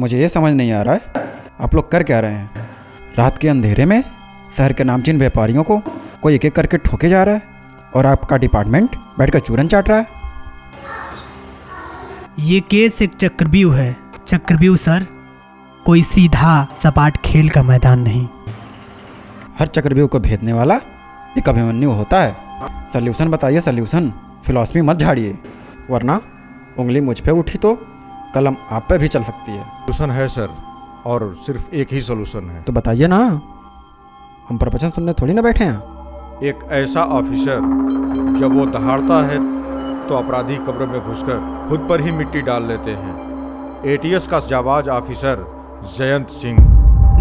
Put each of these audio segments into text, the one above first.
मुझे ये समझ नहीं आ रहा है आप लोग कर क्या रहे हैं। रात के अंधेरे में शहर के नामचीन व्यापारियों को कोई एक एक करके ठोके जा रहा है और आपका डिपार्टमेंट बैठकर चूरन चाट रहा है। ये केस एक चक्रव्यूह है। चक्रव्यूह सर, कोई सीधा सपाट खेल का मैदान नहीं। हर चक्रव्यूह को भेदने वाला एक अभिमन्यु होता है। सल्यूशन बताइए सल्यूशन, फिलॉसफी मत झाड़िए, वरना उंगली मुझ पे उठी तो कलम आप पे भी चल सकती है। सोल्यूशन है सर, और सिर्फ एक ही सोल्यूशन है। तो बताइए ना, हम प्रवचन सुनने थोड़ी ना बैठे हैं। एक ऐसा ऑफिसर जब वो दहाड़ता है तो अपराधी कब्र में घुसकर खुद पर ही मिट्टी डाल लेते हैं। एटीएस का जाबाज ऑफिसर जयंत सिंह।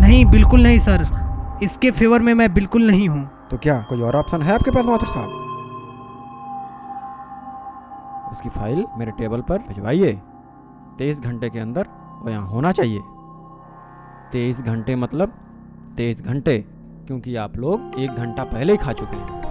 नहीं, बिल्कुल नहीं सर, इसके फेवर में मैं बिल्कुल नहीं हूँ। तो क्या कोई और ऑप्शन है आपके पास माथुर साहब? उसकी फाइल मेरे टेबल पर भिजवाइए। 23 घंटे के अंदर वो यहाँ होना चाहिए। 23 घंटे मतलब 23 घंटे, क्योंकि आप लोग 1 घंटा पहले ही खा चुके हैं।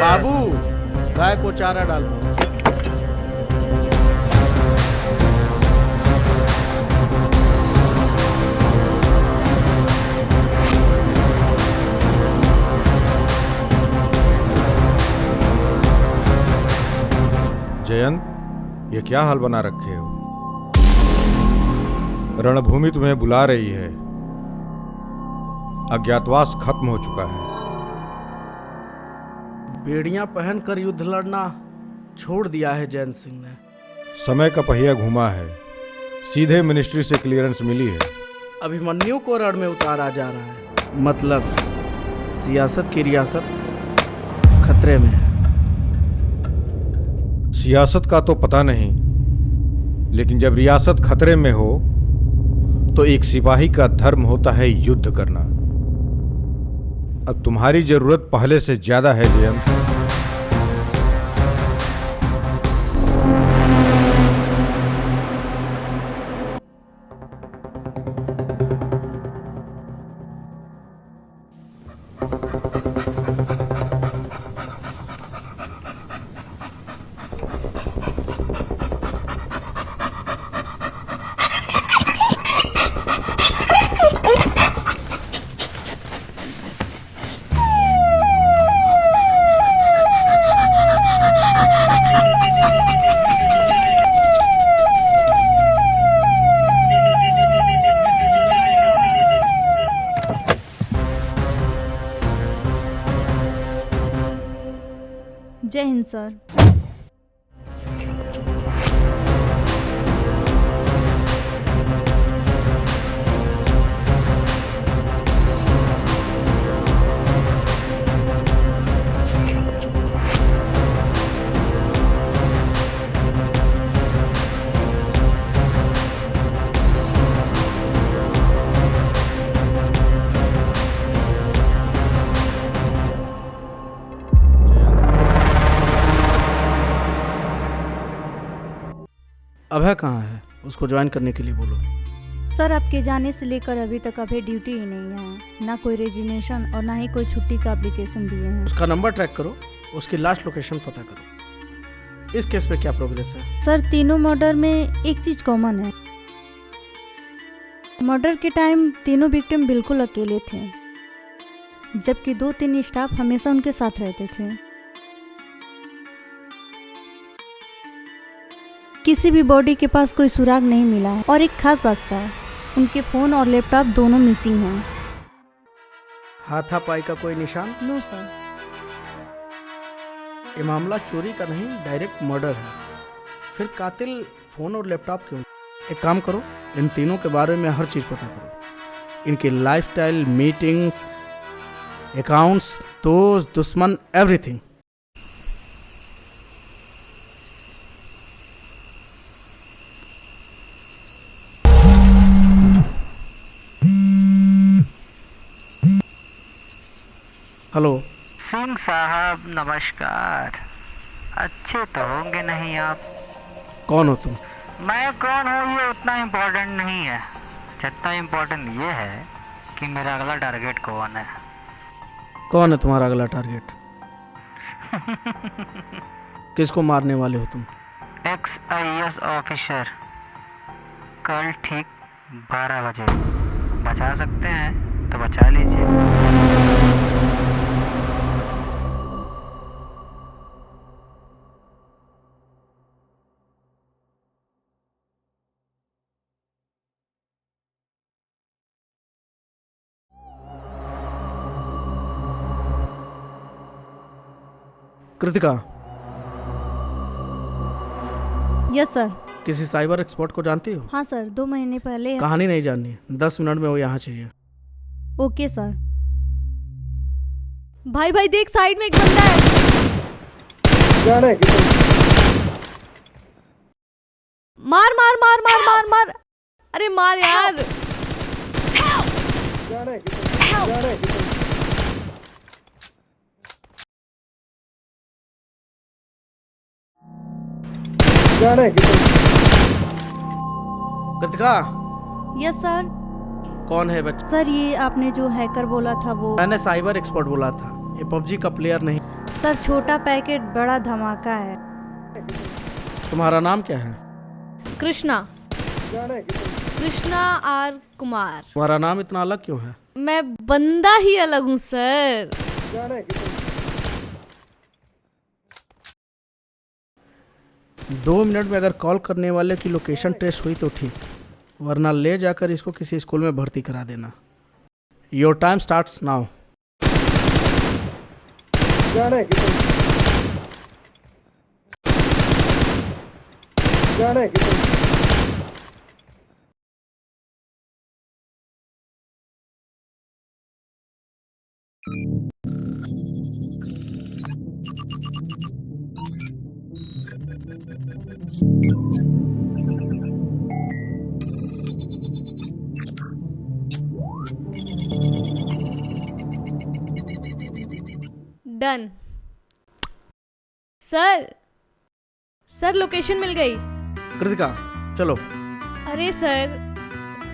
बाबू, गाय को चारा डाल दो। जयंत, ये क्या हाल बना रखे हो? रणभूमि तुम्हें बुला रही है। अज्ञातवास खत्म हो चुका है। बेड़ियां पहनकर युद्ध लड़ना छोड़ दिया है जयंत सिंह ने। समय का पहिया घूमा है। सीधे मिनिस्ट्री से क्लियरेंस मिली है। अभिमन्यु को रण में उतारा जा रहा है। मतलब सियासत की रियासत खतरे में है। सियासत का तो पता नहीं, लेकिन जब रियासत खतरे में हो तो एक सिपाही का धर्म होता है युद्ध करना। अब तुम्हारी जरूरत पहले से ज्यादा है जयंत। जय हिंद सर। अभय कहाँ है? उसको ज्वाइन करने के लिए बोलो। सर, आपके जाने से लेकर अभी तक अभय ड्यूटी ही नहीं है। ना कोई रेजिग्नेशन और ना ही कोई छुट्टी का एप्लीकेशन दिए हैं। उसका नंबर ट्रैक करो, उसकी लास्ट लोकेशन पता करो। इस केस पे क्या प्रोग्रेस है? सर, तीनों मर्डर में एक चीज कॉमन है। मर्डर के टाइम तीनों विक्टिम बिल्कुल अकेले थे, जबकि 2-3 स्टाफ हमेशा उनके साथ रहते थे। किसी भी बॉडी के पास कोई सुराग नहीं मिला है। और एक खास बात सर, उनके फ़ोन और लैपटॉप दोनों मिसिंग हैं। हाथापाई का कोई निशान? No sir. ये मामला चोरी का नहीं, डायरेक्ट मर्डर है। फिर कातिल फ़ोन और लैपटॉप क्यों? एक काम करो, इन तीनों के बारे में हर चीज़ पता करो। इनकी लाइफस्टाइल, मीटिंग्स, अकाउंट्स दोस्त दुश्मन एवरीथिंग। हेलो सिंह साहब नमस्कार। अच्छे तो होंगे नहीं आप? कौन हो तुम? मैं कौन हूँ ये उतना इम्पोर्टेंट नहीं है, जितना इम्पोर्टेंट ये है कि मेरा अगला टारगेट कौन है। कौन है तुम्हारा अगला टारगेट? किसको मारने वाले हो तुम? XIS officer. कल ठीक 12 बजे। बचा सकते हैं तो बचा लीजिए। Kritika, yes sir. किसी साइबर एक्सपर्ट को जानती हो? हाँ सर, 2 महीने पहले। कहानी नहीं जाननी, 10 मिनट में वो यहाँ चाहिए। Okay sir. भाई भाई देख, साइड में एक बंदा है। मार मार मार मार मार मार। अरे मार यार। Kritika, yes sir. कौन है बच्चा? सर ये आपने जो हैकर बोला था वो। मैंने साइबर एक्सपर्ट बोला था, ये पबजी का प्लेयर नहीं। सर छोटा पैकेट बड़ा धमाका है। तुम्हारा नाम क्या है? कृष्णा। कृष्णा आर कुमार। तुम्हारा नाम इतना अलग क्यों है? मैं बंदा ही अलग हूँ सर। 2 मिनट में अगर कॉल करने वाले की लोकेशन ट्रेस हुई तो ठीक, वरना ले जाकर इसको किसी स्कूल में भर्ती करा देना। Your time starts now. Done. Sir location मिल गई। कृतिका चलो। अरे सर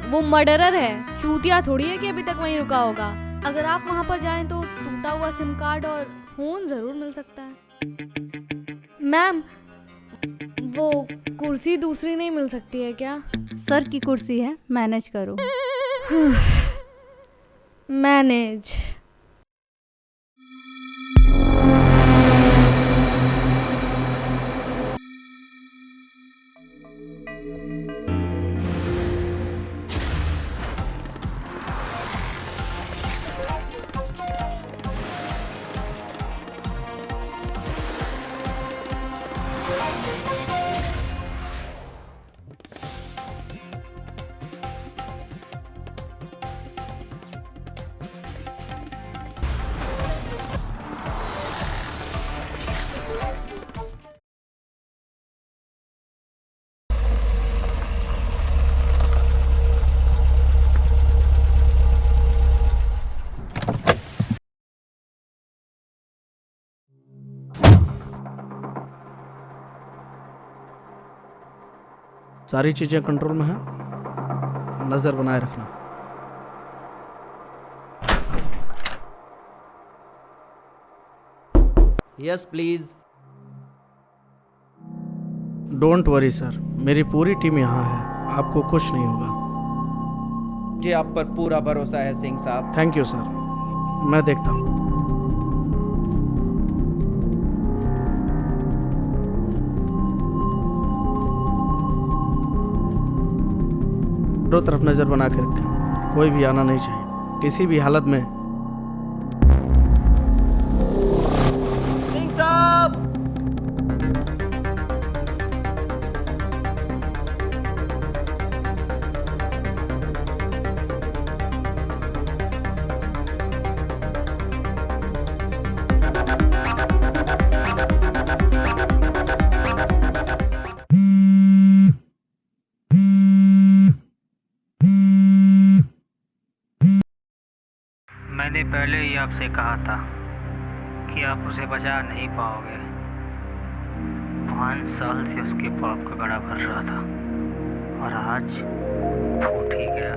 वो मर्डरर है, चूतिया थोड़ी है कि अभी तक वहीं रुका होगा। अगर आप वहां पर जाएं तो टूटा हुआ सिम कार्ड और फोन जरूर मिल सकता है। मैम वो कुर्सी दूसरी नहीं मिल सकती है क्या? सर की कुर्सी है, मैनेज करो। मैनेज। सारी चीजें कंट्रोल में हैं, नजर बनाए रखना। Yes please. Don't worry sir, मेरी पूरी टीम यहाँ है, आपको कुछ नहीं होगा। मुझे आप पर पूरा भरोसा है सिंह साहब। थैंक यू सर, मैं देखता हूँ। चारों तरफ नजर बना के रखें, कोई भी आना नहीं चाहिए किसी भी हालत में। सिंह साहब। पहले ही आपसे कहा था कि आप उसे बचा नहीं पाओगे। 5 साल से उसके पाप का घड़ा भर रहा था और आज फूट ही गया।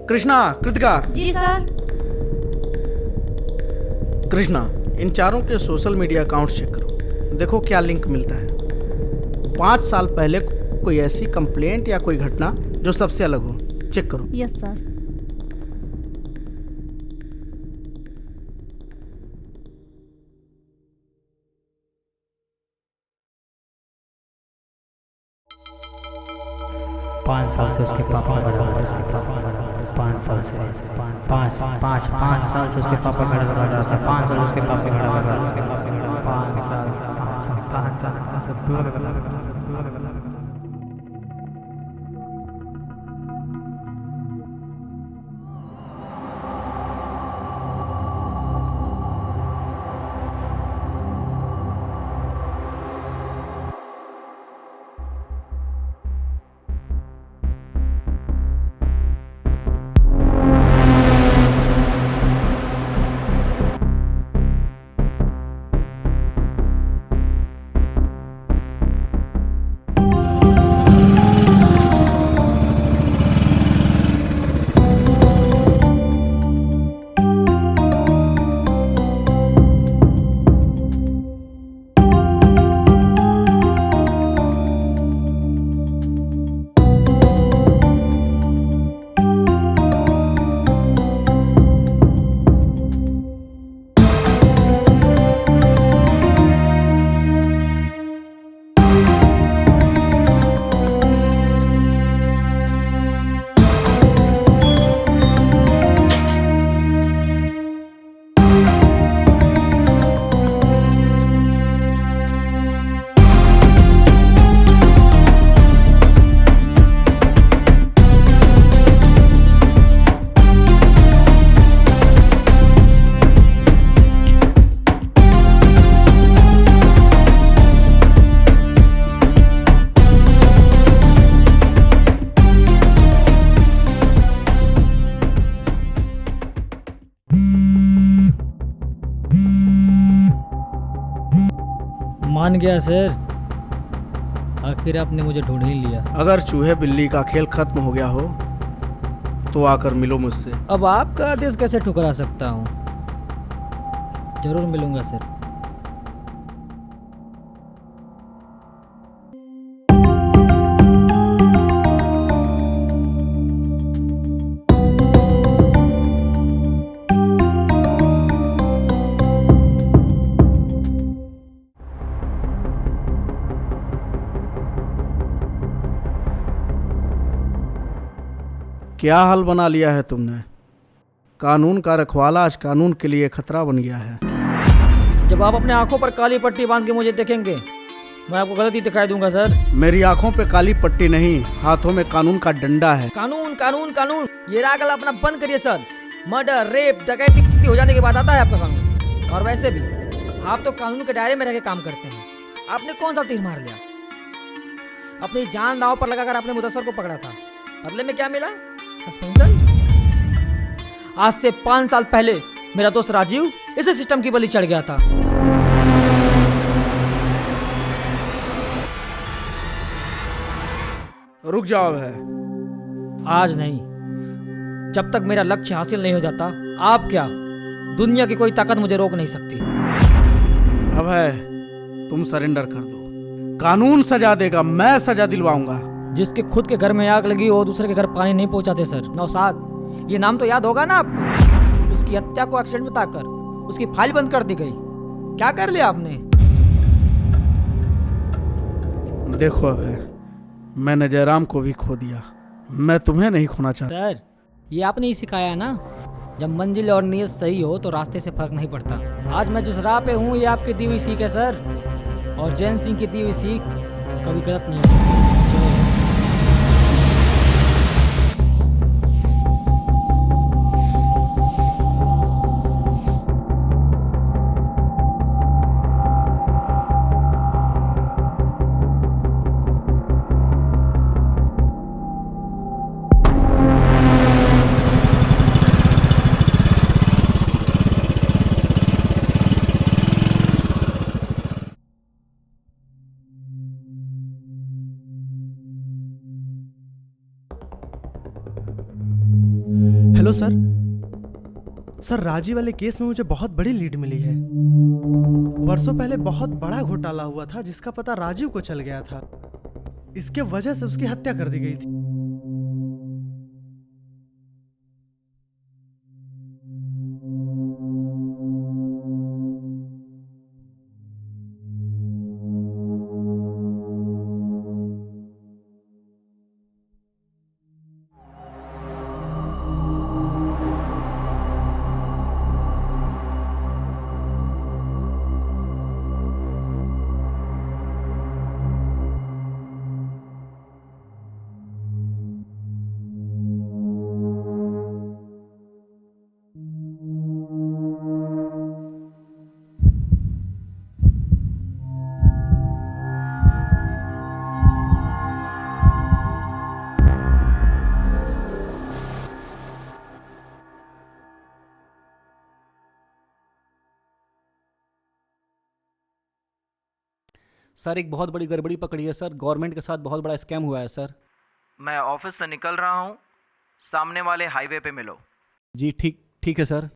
कृष्णा, कृतिका, जी सर। कृष्णा, इन चारों के सोशल मीडिया अकाउंट्स चेक करो, देखो क्या लिंक मिलता है। 5 साल पहले कोई ऐसी कंप्लेंट या कोई घटना जो सबसे अलग हो, चेक करो। Yes sir. पाँच साल से उसके पापा का घड़ा भर रहा था। 5 साल से 5 साल से उसके पापा का घड़ा भर रहा था। 5 साल उसके पापा का घड़ा भर रहा था। 5 साल। मान गया सर, आखिर आपने मुझे ढूंढ ही लिया। अगर चूहे बिल्ली का खेल खत्म हो गया हो तो आकर मिलो मुझसे। अब आपका आदेश कैसे ठुकरा सकता हूँ? जरूर मिलूंगा सर। क्या हाल बना लिया है तुमने? कानून का रखवाला आज कानून के लिए खतरा बन गया है। जब आप अपने आंखों पर काली पट्टी बांध के मुझे देखेंगे, मैं आपको गलती दिखाई दूंगा सर। मेरी आंखों पे काली पट्टी नहीं, हाथों में कानून का डंडा है। कानून कानून कानून, ये रागल अपना बंद करिए सर। मर्डर, रेप, डकैती हो जाने के बाद आता है आपका कानून। और वैसे भी आप तो कानून के दायरे में रह के काम करते हैं। आपने कौन सा तीर मार लिया? अपनी जान दांव पर लगाकर आपने मुदस्सर को पकड़ा था, बदले में क्या मिला? सस्पेंशन। आज से 5 साल पहले मेरा दोस्त राजीव इसी सिस्टम की बलि चढ़ गया था। रुक जाओ है। आज नहीं, जब तक मेरा लक्ष्य हासिल नहीं हो जाता, आप क्या, दुनिया की कोई ताकत मुझे रोक नहीं सकती। अब है, तुम सरेंडर कर दो। कानून सजा देगा, मैं सजा दिलवाऊंगा। जिसके खुद के घर में आग लगी वो दूसरे के घर पानी नहीं पहुंचाते सर। नौशाद, ये नाम तो याद होगा ना आपको? उसकी हत्या को एक्सीडेंट बताकर उसकी फाइल बंद कर दी गई। क्या कर लिया आपने? देखो अब है, मैंने जयराम को भी खो दिया, मैं तुम्हें नहीं खोना चाहता। सर, ये आपने ही सिखाया ना जब मंजिल और नीयत सही हो तो रास्ते से फर्क नहीं पड़ता। आज मैं जिस राह पे हूँ ये आपकी दी हुई सीख है सर, और जैन सिंह की दी हुई सीख कभी गलत नहीं हो सकती। जय हिंद। Hello sir. सर, राजीव वाले केस में मुझे बहुत बड़ी लीड मिली है। वर्षों पहले बहुत बड़ा घोटाला हुआ था जिसका पता राजीव को चल गया था। इसके वजह से उसकी हत्या कर दी गई थी। सर, एक बहुत बड़ी गड़बड़ी पकड़ी है सर। गवर्नमेंट के साथ बहुत बड़ा स्कैम हुआ है सर। मैं ऑफिस से निकल रहा हूँ, सामने वाले हाईवे पे मिलो। जी ठीक है सर।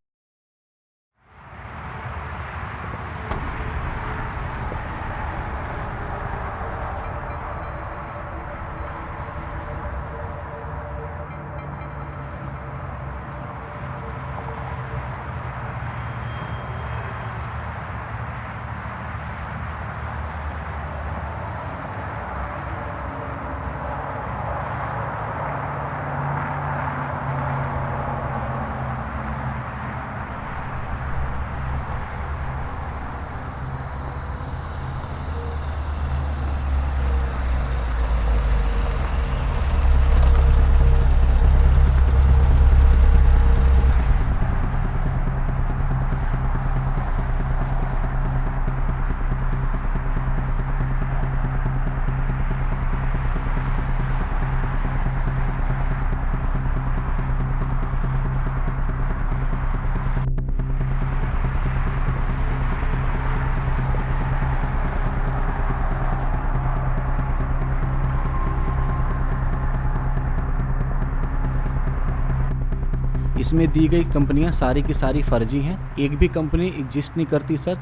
इसमें दी गई कंपनियां सारी की सारी फर्जी हैं। एक भी कंपनी एग्जिस्ट नहीं करती सर।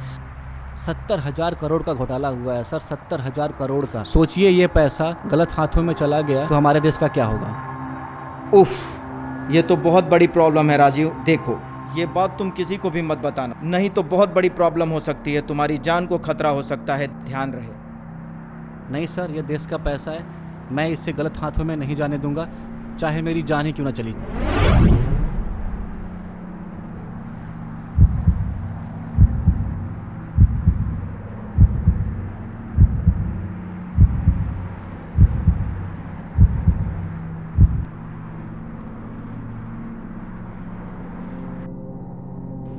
70,000 करोड़ का घोटाला हुआ है सर, 70,000 करोड़ का। सोचिए ये पैसा गलत हाथों में चला गया तो हमारे देश का क्या होगा। उफ, ये तो बहुत बड़ी प्रॉब्लम है राजीव। देखो, ये बात तुम किसी को भी मत बताना, नहीं तो बहुत बड़ी प्रॉब्लम हो सकती है। तुम्हारी जान को खतरा हो सकता है, ध्यान रहे। नहीं सर, ये देश का पैसा है, मैं इसे गलत हाथों में नहीं जाने दूंगा, चाहे मेरी जान ही क्यों ना चली।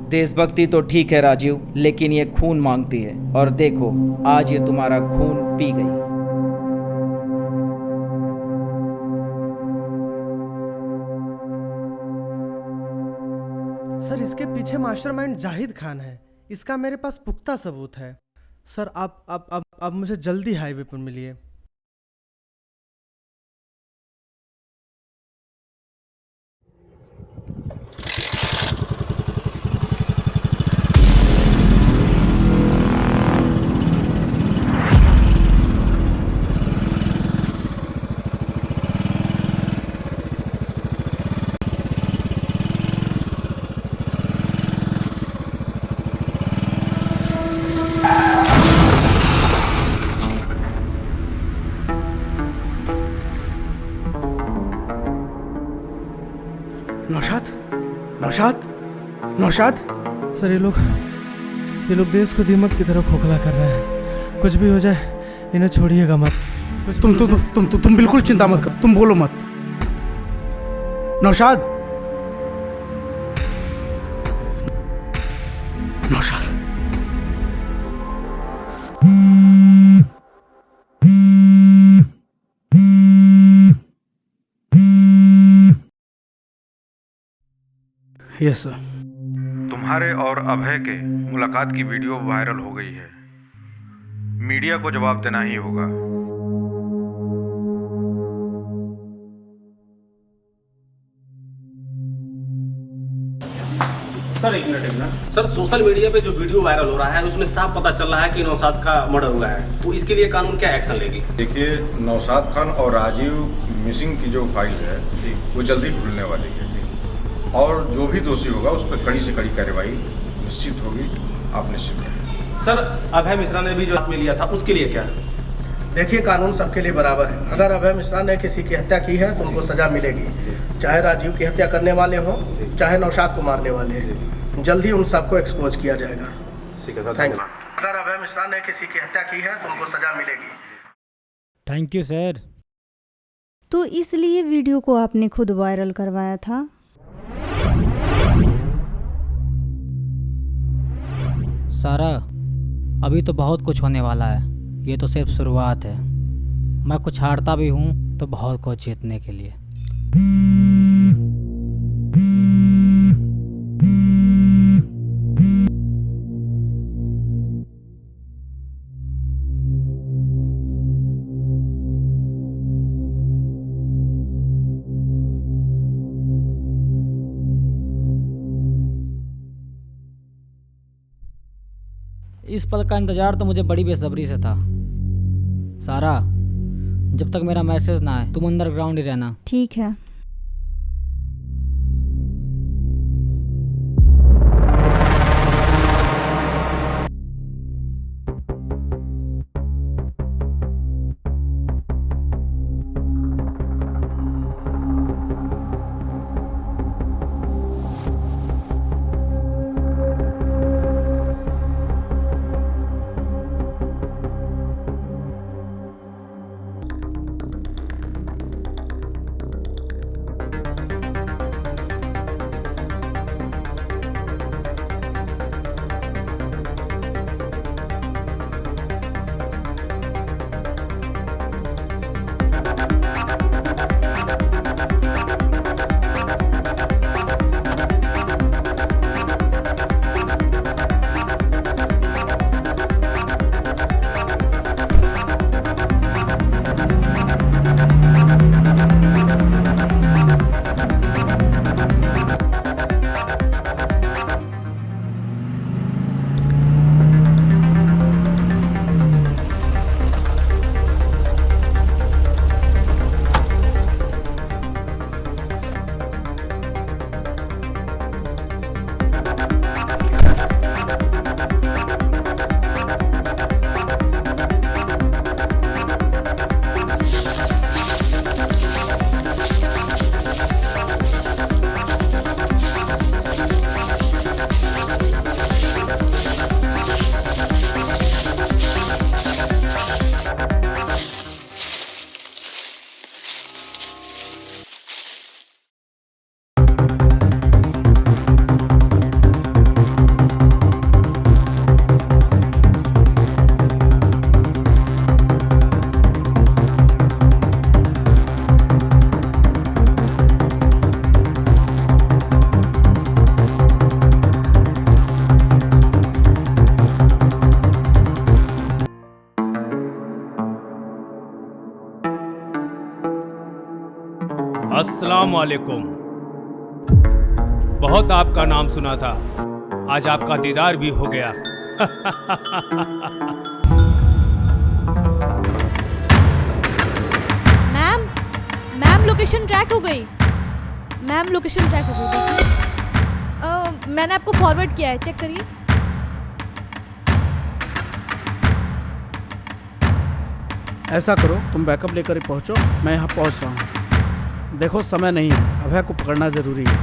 देशभक्ति तो ठीक है राजीव, लेकिन ये खून मांगती है। और देखो, आज ये तुम्हारा खून पी गई। सर, इसके पीछे मास्टरमाइंड जाहिद खान है। इसका मेरे पास पुख्ता सबूत है। सर, आप मुझे जल्दी हाईवे पर मिलिए। नौशाद, नौशाद। सर ये लोग देश को दीमक की तरह खोखला कर रहे हैं। कुछ भी हो जाए इन्हें छोड़िएगा मत। तुम बिल्कुल चिंता मत कर, तुम बोलो मत। नौशाद, नौशाद। Yes sir. तुम्हारे और अभय के मुलाकात की वीडियो वायरल हो गई है। मीडिया को जवाब देना ही होगा। सर एक मिनट सर, सोशल मीडिया पे जो वीडियो वायरल हो रहा है उसमें साफ पता चल रहा है कि नौशाद का मर्डर हुआ है, तो इसके लिए कानून क्या एक्शन लेगी? देखिए, नौशाद खान और राजीव मिसिंग की जो फाइल है वो जल्दी खुलने वाली है और जो भी दोषी होगा उस पर कड़ी से कड़ी कार्रवाई निश्चित होगी। आप निश्चित रहें। सर अभय मिश्रा ने भी जो हाथ में लिया था उसके लिए क्या? देखिए, कानून सबके लिए बराबर है। अगर अभय मिश्रा ने किसी की हत्या की है तो उनको सजा मिलेगी, चाहे राजीव की हत्या करने वाले हों चाहे नौशाद को मारने वाले हैं। जल्दी उन सबको एक्सपोज किया जाएगा। Thank you. अगर अभय मिश्रा ने किसी की हत्या की है तो उनको सजा मिलेगी। Thank you sir. तो इसलिए वीडियो को आपने खुद वायरल करवाया था? सारा, अभी तो बहुत कुछ होने वाला है, ये तो सिर्फ शुरुआत है। मैं कुछ हारता भी हूँ तो बहुत कुछ जीतने के लिए। इस पल का इंतजार तो मुझे बड़ी बेसब्री से था। सारा, जब तक मेरा मैसेज ना आए तुम अंडरग्राउंड ही रहना। ठीक है। अस्सलाम वालेकुम। बहुत आपका नाम सुना था, आज आपका दीदार भी हो गया। मैम लोकेशन ट्रैक हो गई। मैम लोकेशन ट्रैक हो गई। मैंने आपको फॉरवर्ड किया है, चेक करिए। ऐसा करो, तुम बैकअप लेकर ही पहुंचो, मैं यहाँ पहुंच रहा हूँ। देखो समय नहीं है, अभय को पकड़ना ज़रूरी है।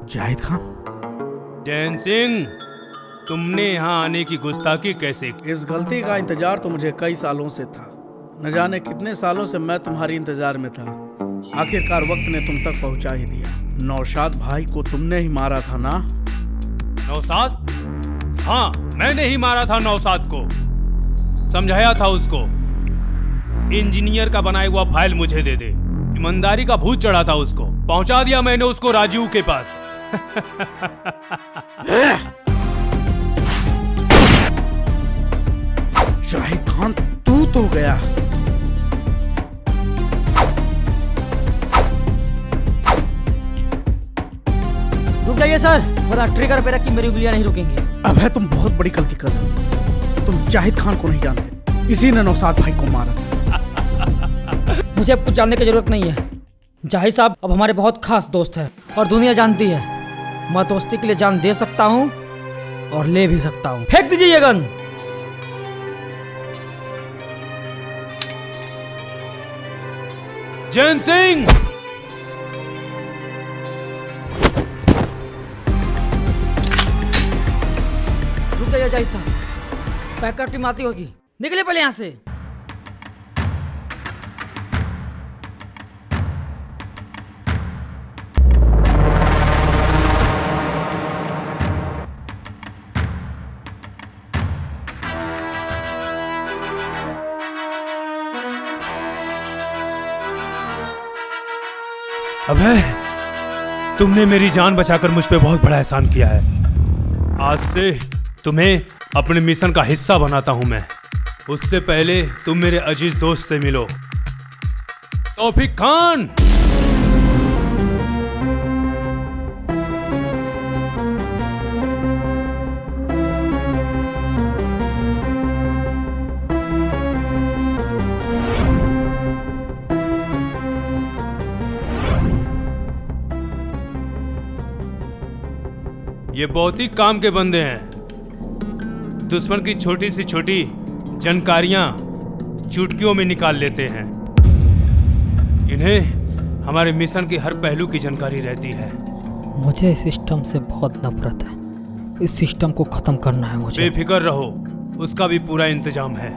जाहिद खान। जैन सिंह, तुमने यहाँ आने की गुस्ताखी कैसे की? इस गलती का इंतजार तो मुझे कई सालों से था। न जाने कितने सालों से मैं तुम्हारी इंतजार में था। आखिरकार वक्त ने तुम तक पहुंचा ही दिया। नौशाद भाई को तुमने ही मारा था ना? नौशाद? हाँ, मैंने ही मारा था नौशाद को। समझाया था उसको, इंजीनियर का बनाया हुआ फाइल मुझे दे दे। ईमानदारी का भूत चढ़ा था उसको। पहुंचा दिया मैंने उसको राजीव के पास। जाहिद खान, तू तो गया। रुक जाइए सर, वरना ट्रिगर पे रख के मेरी उंगलियां नहीं रुकेंगी। अबे तुम बहुत बड़ी गलती कर रहे हो। तुम जाहिद खान को नहीं जानते, इसी ने नौशाद भाई को मारा। मुझे अब कुछ जानने की जरूरत नहीं है। जाहिद साहब अब हमारे बहुत खास दोस्त हैं और दुनिया जानती है मैं दोस्ती के लिए जान दे सकता हूँ और ले भी सकता हूँ। फेंक दीजिए ये गन। जैन सिंह! रुक जाइए जाहिद साहब, बैकअप टीम आती होगी। निकले पहले यहाँ से। अबे, तुमने मेरी जान बचाकर मुझ पे बहुत बड़ा एहसान किया है। आज से तुम्हें अपने मिशन का हिस्सा बनाता हूं मैं। उससे पहले तुम मेरे अजीज दोस्त से मिलो, तौफीक खान। ये बहुत ही काम के बंदे हैं। दुश्मन की छोटी से छोटी जानकारियां चुटकियों में निकाल लेते हैं। इन्हें हमारे मिशन के हर पहलू की जानकारी रहती है। मुझे इस सिस्टम से बहुत नफरत है। इस सिस्टम को खत्म करना है मुझे। बेफिक्र रहो, उसका भी पूरा इंतजाम है।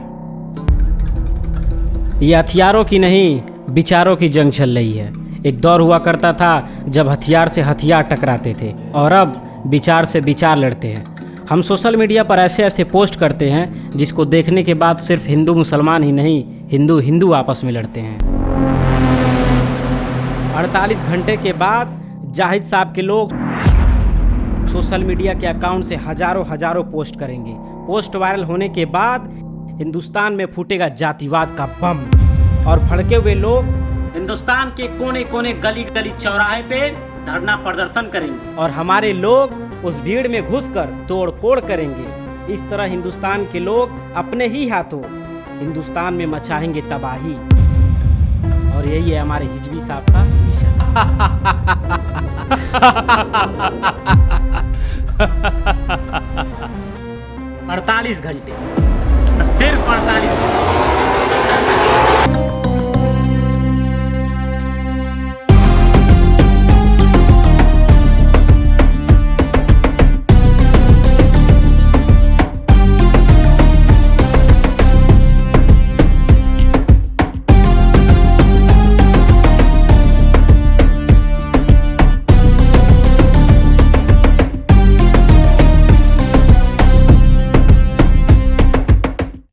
ये हथियारों की नहीं, विचारों की जंग चल रही है। एक दौर हुआ करता था जब हथियार से हथियार टकराते थे, और अब विचार से विचार लड़ते हैं। हम सोशल मीडिया पर ऐसे ऐसे पोस्ट करते हैं जिसको देखने के बाद सिर्फ हिंदू मुसलमान ही नहीं, हिंदू हिंदू आपस में लड़ते हैं। 48 घंटे के बाद जाहिद साहब के लोग सोशल मीडिया के अकाउंट से हजारों पोस्ट करेंगे। पोस्ट वायरल होने के बाद हिंदुस्तान में फूटेगा जातिवाद का बम, और भड़के हुए लोग हिंदुस्तान के कोने कोने गली गली चौराहे पे धरना प्रदर्शन करेंगे, और हमारे लोग उस भीड़ में घुसकर तोड़ फोड़ करेंगे। इस तरह हिंदुस्तान के लोग अपने ही हाथों हिंदुस्तान में मचाएंगे तबाही, और यही है हमारे हिजवी साहब का मिशन। 48 घंटे, सिर्फ 48 घंटे।